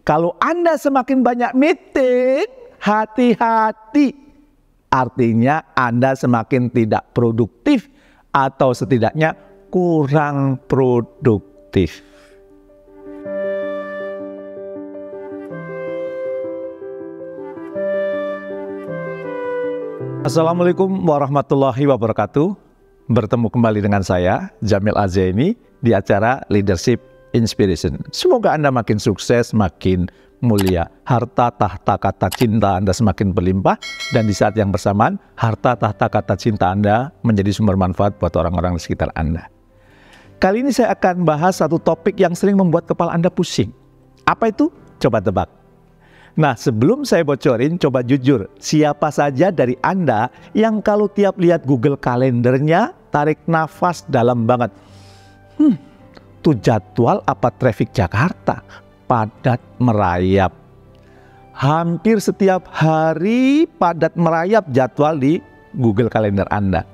Kalau Anda semakin banyak meeting, hati-hati. Artinya Anda semakin tidak produktif atau setidaknya kurang produktif. Assalamualaikum warahmatullahi wabarakatuh. Bertemu kembali dengan saya, Jamil Azzaini, di acara Leadership Inspiration. Semoga Anda makin sukses, makin mulia. Harta tahta kata cinta Anda semakin berlimpah, dan di saat yang bersamaan, harta tahta kata cinta Anda menjadi sumber manfaat buat orang-orang di sekitar Anda. Kali ini saya akan bahas satu topik yang sering membuat kepala Anda pusing. Apa itu? Coba tebak. Nah, sebelum saya bocorin, coba jujur, siapa saja dari Anda yang kalau tiap lihat Google Kalendernya, tarik nafas dalam banget. Tuh jadwal apa traffic Jakarta? Padat merayap. Hampir setiap hari padat merayap jadwal di Google Kalender Anda.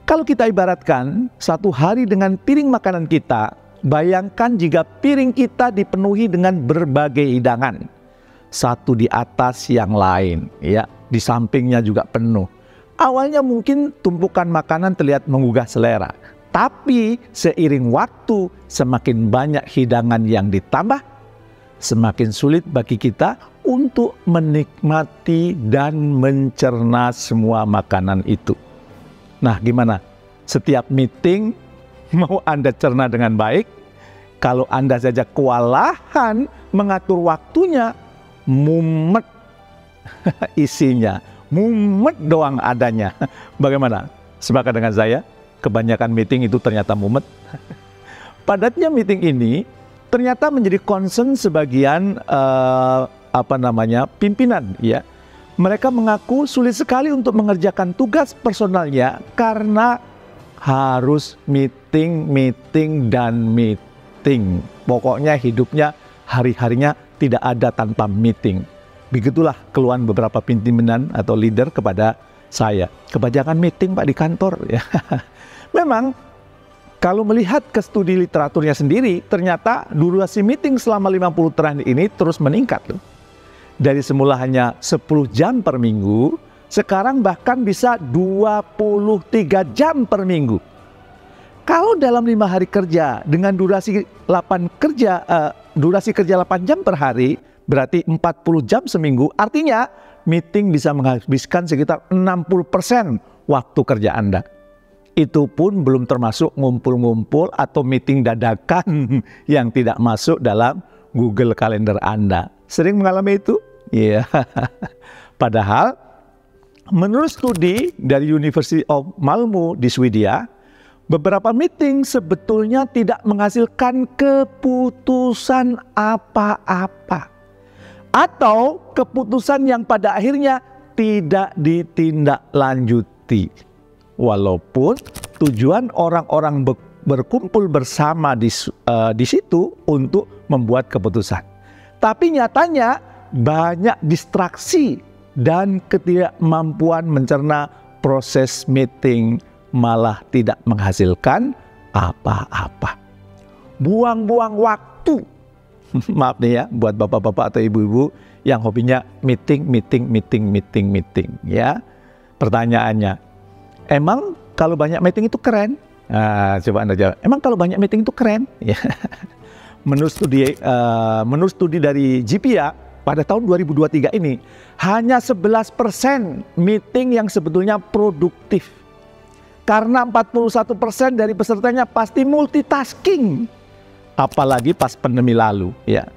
Kalau kita ibaratkan satu hari dengan piring makanan kita, bayangkan jika piring kita dipenuhi dengan berbagai hidangan. Satu di atas yang lain, ya, di sampingnya juga penuh. Awalnya mungkin tumpukan makanan terlihat menggugah selera, tapi seiring waktu semakin banyak hidangan yang ditambah, semakin sulit bagi kita untuk menikmati dan mencerna semua makanan itu. Nah, gimana? Setiap meeting mau Anda cerna dengan baik? Kalau Anda saja kewalahan mengatur waktunya, mumet isinya, mumet doang adanya. Bagaimana? Sepakat dengan saya? Kebanyakan meeting itu ternyata mumet. Padatnya meeting ini ternyata menjadi concern sebagian pimpinan, ya. Mereka mengaku sulit sekali untuk mengerjakan tugas personalnya karena harus meeting dan meeting. Pokoknya hidupnya hari-harinya tidak ada tanpa meeting. Begitulah keluhan beberapa pimpinan atau leader kepada saya. Kebanyakan meeting Pak di kantor, ya. Memang kalau melihat ke studi literaturnya sendiri, ternyata durasi meeting selama 50 terakhir ini terus meningkat loh. Dari semula hanya 10 jam per minggu, sekarang bahkan bisa 23 jam per minggu. Kalau dalam 5 hari kerja dengan durasi kerja 8 jam per hari, berarti 40 jam seminggu, artinya meeting bisa menghabiskan sekitar 60% waktu kerja Anda. Itu pun belum termasuk ngumpul-ngumpul atau meeting dadakan yang tidak masuk dalam Google Kalender Anda. Sering mengalami itu? Iya. Padahal, menurut studi dari University of Malmö di Swedia, beberapa meeting sebetulnya tidak menghasilkan keputusan apa-apa. Atau keputusan yang pada akhirnya tidak ditindaklanjuti. Walaupun tujuan orang-orang berkumpul bersama di situ untuk membuat keputusan. Tapi nyatanya banyak distraksi dan ketidakmampuan mencerna proses meeting malah tidak menghasilkan apa-apa. Buang-buang waktu. Maaf nih ya, buat bapak-bapak atau ibu-ibu yang hobinya meeting, ya. Pertanyaannya, emang kalau banyak meeting itu keren? Coba Anda jawab. Emang kalau banyak meeting itu keren? Ya. Menurut studi dari GPA pada tahun 2023 ini, hanya 11% meeting yang sebetulnya produktif. Karena 41% dari pesertanya pasti multitasking. Apalagi pas pandemi lalu, ya.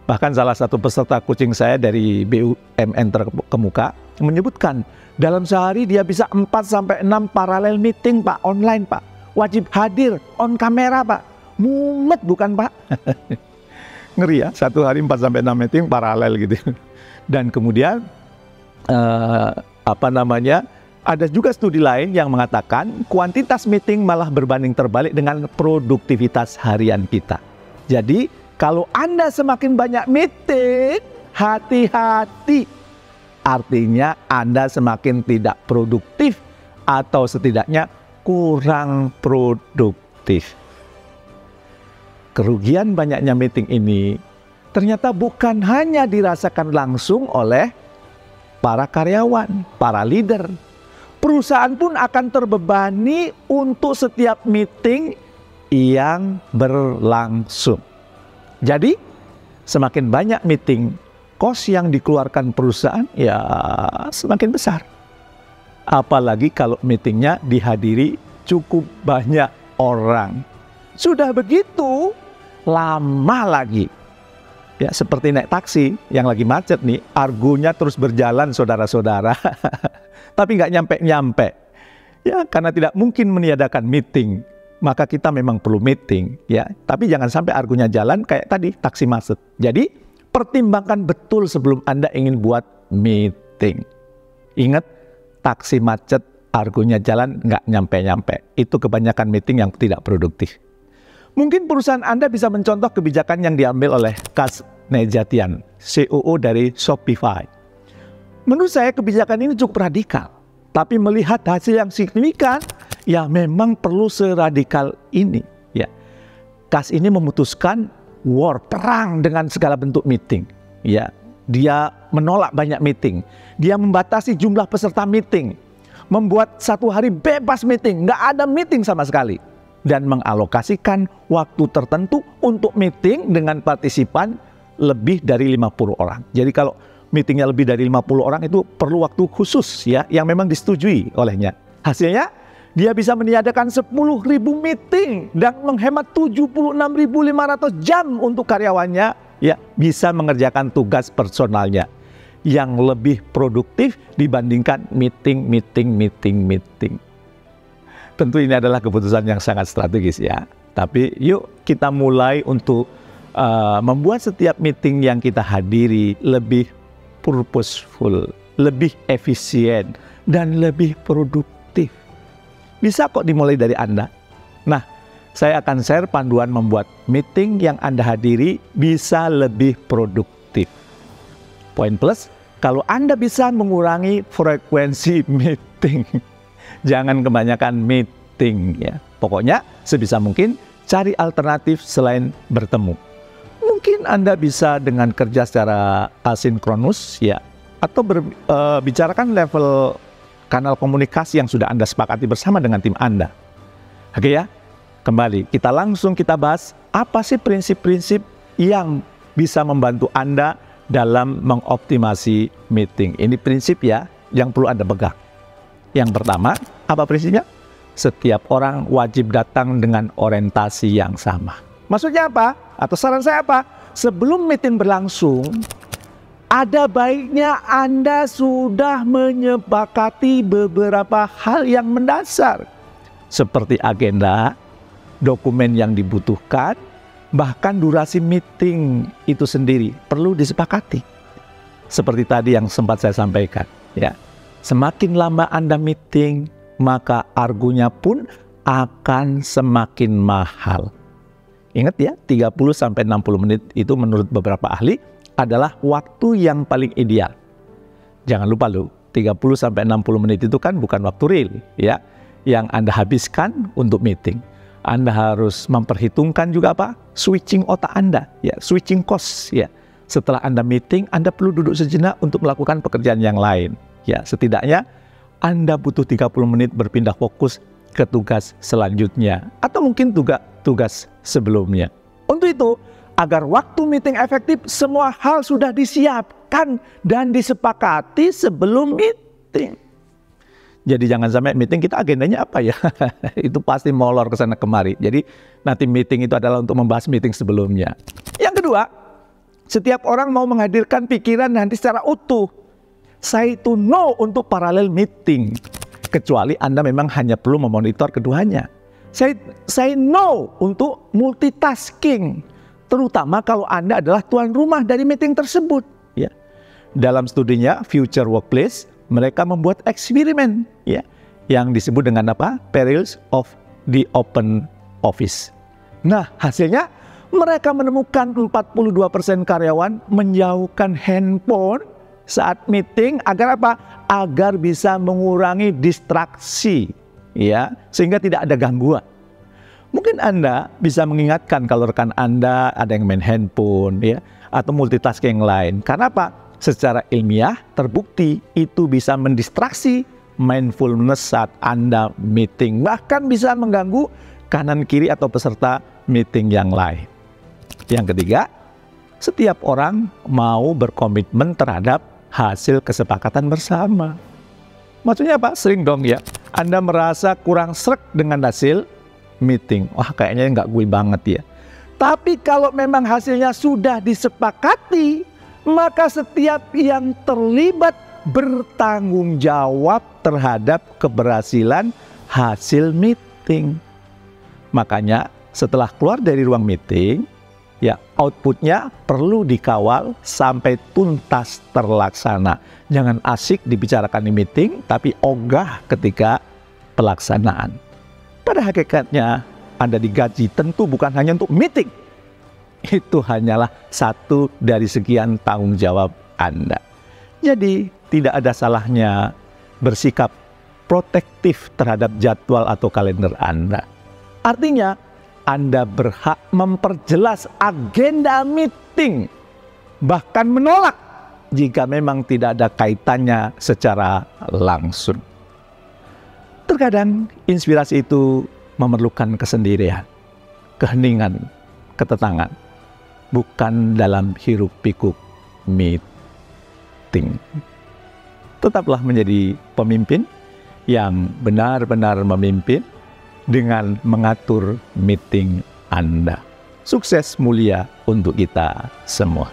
Bahkan salah satu peserta coaching saya dari BUMN terkemuka menyebutkan dalam sehari dia bisa 4-6 paralel meeting Pak, online Pak. Wajib hadir on kamera Pak. Mumet bukan Pak? Ngeri ya, satu hari 4-6 meeting paralel gitu. Dan kemudian ada juga studi lain yang mengatakan kuantitas meeting malah berbanding terbalik dengan produktivitas harian kita. Jadi, kalau Anda semakin banyak meeting, hati-hati. Artinya Anda semakin tidak produktif atau setidaknya kurang produktif. Kerugian banyaknya meeting ini ternyata bukan hanya dirasakan langsung oleh para karyawan, para leader. Perusahaan pun akan terbebani untuk setiap meeting yang berlangsung. Jadi, semakin banyak meeting, kos yang dikeluarkan perusahaan ya semakin besar. Apalagi kalau meetingnya dihadiri cukup banyak orang. Sudah begitu, lama lagi. Ya, seperti naik taksi yang lagi macet nih, argonya terus berjalan saudara-saudara. Tapi nggak nyampe-nyampe. Ya, karena tidak mungkin meniadakan meeting, maka kita memang perlu meeting, ya. Tapi jangan sampai argonya jalan kayak tadi taksi macet. Jadi, pertimbangkan betul sebelum Anda ingin buat meeting. Ingat, taksi macet, argonya jalan nggak nyampe-nyampe. Itu kebanyakan meeting yang tidak produktif. Mungkin perusahaan Anda bisa mencontoh kebijakan yang diambil oleh Kas Nejatian, COO dari Shopify. Menurut saya kebijakan ini cukup radikal. Tapi melihat hasil yang signifikan, ya memang perlu seradikal ini. Ya, Kas ini memutuskan war, perang dengan segala bentuk meeting. Ya, dia menolak banyak meeting. Dia membatasi jumlah peserta meeting. Membuat satu hari bebas meeting, nggak ada meeting sama sekali. Dan mengalokasikan waktu tertentu untuk meeting dengan partisipan lebih dari 50 orang. Jadi kalau meetingnya lebih dari 50 orang itu perlu waktu khusus ya, yang memang disetujui olehnya. Hasilnya, dia bisa meniadakan 10.000 meeting dan menghemat 76.500 jam untuk karyawannya, ya, bisa mengerjakan tugas personalnya yang lebih produktif dibandingkan meeting. Tentu ini adalah keputusan yang sangat strategis ya. Tapi yuk kita mulai untuk membuat setiap meeting yang kita hadiri lebih purposeful, lebih efisien, dan lebih produktif. Bisa kok dimulai dari Anda. Nah, saya akan share panduan membuat meeting yang Anda hadiri bisa lebih produktif. Poin plus, kalau Anda bisa mengurangi frekuensi meeting. Jangan kebanyakan meeting ya. Pokoknya sebisa mungkin cari alternatif selain bertemu. Mungkin Anda bisa dengan kerja secara asinkronus ya, atau bicarakan level kanal komunikasi yang sudah Anda sepakati bersama dengan tim Anda. Oke ya, kembali kita bahas apa sih prinsip-prinsip yang bisa membantu Anda dalam mengoptimasi meeting. Ini prinsip ya yang perlu Anda pegang. Yang pertama, apa prinsipnya? Setiap orang wajib datang dengan orientasi yang sama. Maksudnya apa? Atau saran saya apa? Sebelum meeting berlangsung, ada baiknya Anda sudah menyepakati beberapa hal yang mendasar. Seperti agenda, dokumen yang dibutuhkan, bahkan durasi meeting itu sendiri perlu disepakati. Seperti tadi yang sempat saya sampaikan, ya. Semakin lama Anda meeting, maka argonya pun akan semakin mahal. Ingat ya, 30-60 menit itu menurut beberapa ahli adalah waktu yang paling ideal. Jangan lupa loh, 30-60 menit itu kan bukan waktu real ya, yang Anda habiskan untuk meeting. Anda harus memperhitungkan juga apa? Switching otak Anda, ya, switching cost ya. Setelah Anda meeting, Anda perlu duduk sejenak untuk melakukan pekerjaan yang lain. Ya, setidaknya Anda butuh 30 menit berpindah fokus ke tugas selanjutnya atau mungkin tugas sebelumnya. Untuk itu, agar waktu meeting efektif, semua hal sudah disiapkan dan disepakati sebelum meeting. Jadi jangan sampai meeting kita agendanya apa ya? Itu pasti molor ke sana kemari. Jadi nanti meeting itu adalah untuk membahas meeting sebelumnya. Yang kedua, setiap orang mau menghadirkan pikiran nanti secara utuh. Saya itu no untuk paralel meeting, kecuali Anda memang hanya perlu memonitor keduanya. Saya no untuk multitasking, terutama kalau Anda adalah tuan rumah dari meeting tersebut. Ya. Dalam studinya Future Workplace, mereka membuat eksperimen ya, yang disebut dengan apa? Perils of the Open Office. Nah, hasilnya mereka menemukan 42% karyawan menjauhkan handphone saat meeting agar apa? Agar bisa mengurangi distraksi ya, sehingga tidak ada gangguan. Mungkin Anda bisa mengingatkan kalau rekan Anda ada yang main handphone ya, atau multitasking yang lain. Karena apa? Secara ilmiah terbukti itu bisa mendistraksi mindfulness saat Anda meeting, bahkan bisa mengganggu kanan kiri atau peserta meeting yang lain. Yang ketiga, setiap orang mau berkomitmen terhadap hasil kesepakatan bersama. Maksudnya apa? Sering dong ya, Anda merasa kurang sreg dengan hasil meeting. Wah, kayaknya nggak gue banget ya. Tapi kalau memang hasilnya sudah disepakati, maka setiap yang terlibat bertanggung jawab terhadap keberhasilan hasil meeting. Makanya setelah keluar dari ruang meeting, ya outputnya perlu dikawal sampai tuntas terlaksana. Jangan asik dibicarakan di meeting, tapi ogah ketika pelaksanaan. Pada hakikatnya, Anda digaji tentu bukan hanya untuk meeting. Itu hanyalah satu dari sekian tanggung jawab Anda. Jadi, tidak ada salahnya bersikap protektif terhadap jadwal atau kalender Anda. Artinya, Anda berhak memperjelas agenda meeting, bahkan menolak jika memang tidak ada kaitannya secara langsung. Terkadang inspirasi itu memerlukan kesendirian, keheningan, ketenangan, bukan dalam hiruk-pikuk meeting. Tetaplah menjadi pemimpin yang benar-benar memimpin dengan mengatur meeting Anda. Sukses mulia untuk kita semua.